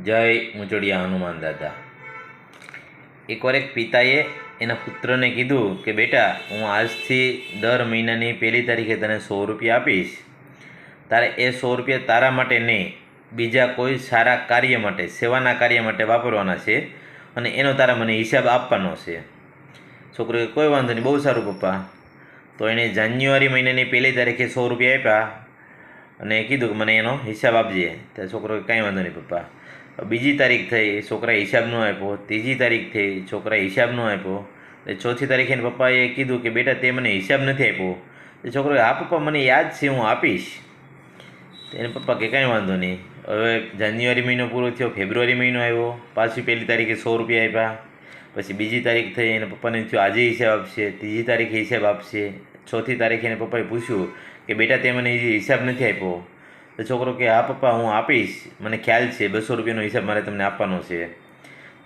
જય મુચડિયા હનુમાન દાદા। એકવાર એક પિતાએ એના પુત્રને કીધું કે બેટા, હું આજથી દર મહિનાની પહેલી તારીખે તને 100 રૂપિયા આપીશ। તારે એ 100 રૂપિયા તારા માટે નહીં, બીજા કોઈ સારા કાર્ય માટે, સેવાના કાર્ય માટે વાપરવાના છે અને એનો તારા મને હિસાબ આપવાનો છે। છોકરોએ કોઈ વાંધો નહીં, બહુ સારું પપ્પા। તો એણે જાન્યુઆરી મહિનાની પહેલી તારીખે 100 રૂપિયા આપ્યા અને કીધું કે મને એનો હિસાબ આપજે। ત્યારે છોકરોએ કાંઈ વાંધો નહીં પપ્પા। બીજી તારીખ થઈ, છોકરાએ હિસાબ ન આપ્યો। ત્રીજી તારીખ થઈ, છોકરાએ હિસાબ ન આપ્યો। એટલે ચોથી તારીખે એના પપ્પાએ કીધું કે બેટા, તે મને હિસાબ નથી આપ્યો। એટલે છોકરોએ, હા પપ્પા, મને યાદ છે, હું આપીશ। એને પપ્પા કે કાંઈ વાંધો નહીં। હવે જાન્યુઆરી મહિનો પૂરો થયો, ફેબ્રુઆરી મહિનો આવ્યો, પાછી પહેલી તારીખે 100 રૂપિયા આપ્યા। પછી બીજી તારીખ થઈ, એને પપ્પાને થયું આજે હિસાબ આપશે। ત્રીજી તારીખે હિસાબ આપશે। ચોથી તારીખે એને પપ્પાએ પૂછ્યું કે બેટા, તે મને હિસાબ નથી આપ્યો। તો છોકરો કે હા પપ્પા, હું આપીશ, મને ખ્યાલ છે, 200 રૂપિયાનો હિસાબ મારે તમને આપવાનો છે।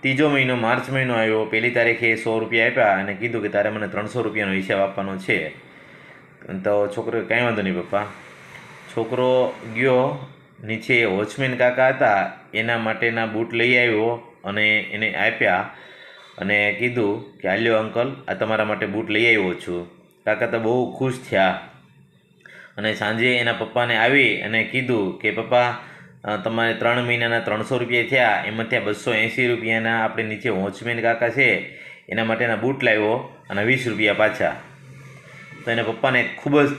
ત્રીજો મહિનો, માર્ચ મહિનો આવ્યો, પહેલી તારીખે 100 રૂપિયા આપ્યા અને કીધું કે તારે મને 300 રૂપિયાનો હિસાબ આપવાનો છે। તો છોકરોએ કાંઈ વાંધો નહીં પપ્પા। છોકરો ગયો નીચે, વોચમેન કાકા હતા એના માટેના બૂટ લઈ આવ્યો અને એને આપ્યા અને કીધું કે હાલ્યો અંકલ, આ તમારા માટે બૂટ લઈ આવ્યો છું। કાકા તો બહુ ખુશ થયા અને સાંજે એના પપ્પાને આવી અને કીધું કે પપ્પા, તમારે 3 મહિનાના 300 રૂપિયા થયા, એમાંથી આ 280 રૂપિયાના આપણે નીચે વોચમેન કાકા છે એના માટેના બૂટ લાવ્યો અને 20 રૂપિયા પાછા। તો એના પપ્પાને ખૂબ જ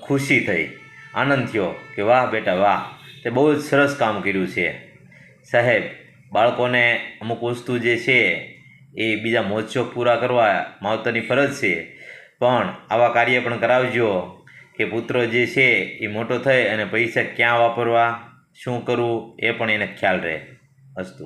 ખુશી થઈ, આનંદ થયો કે વાહ બેટા વાહ, તે બહુ જ સરસ કામ કર્યું છે સાહેબ। બાળકોને અમુક વસ્તુ જે છે એ બીજા મોજશોખ પૂરા કરવા માવતરની ફરજ છે, પણ આવા કાર્ય પણ કરાવજો કે પુત્ર જે છે એ મોટો થઈ અને પૈસા ક્યાં વાપરવા, શું કરવું, એ પણ એને ખ્યાલ રહે। અસ્તુ।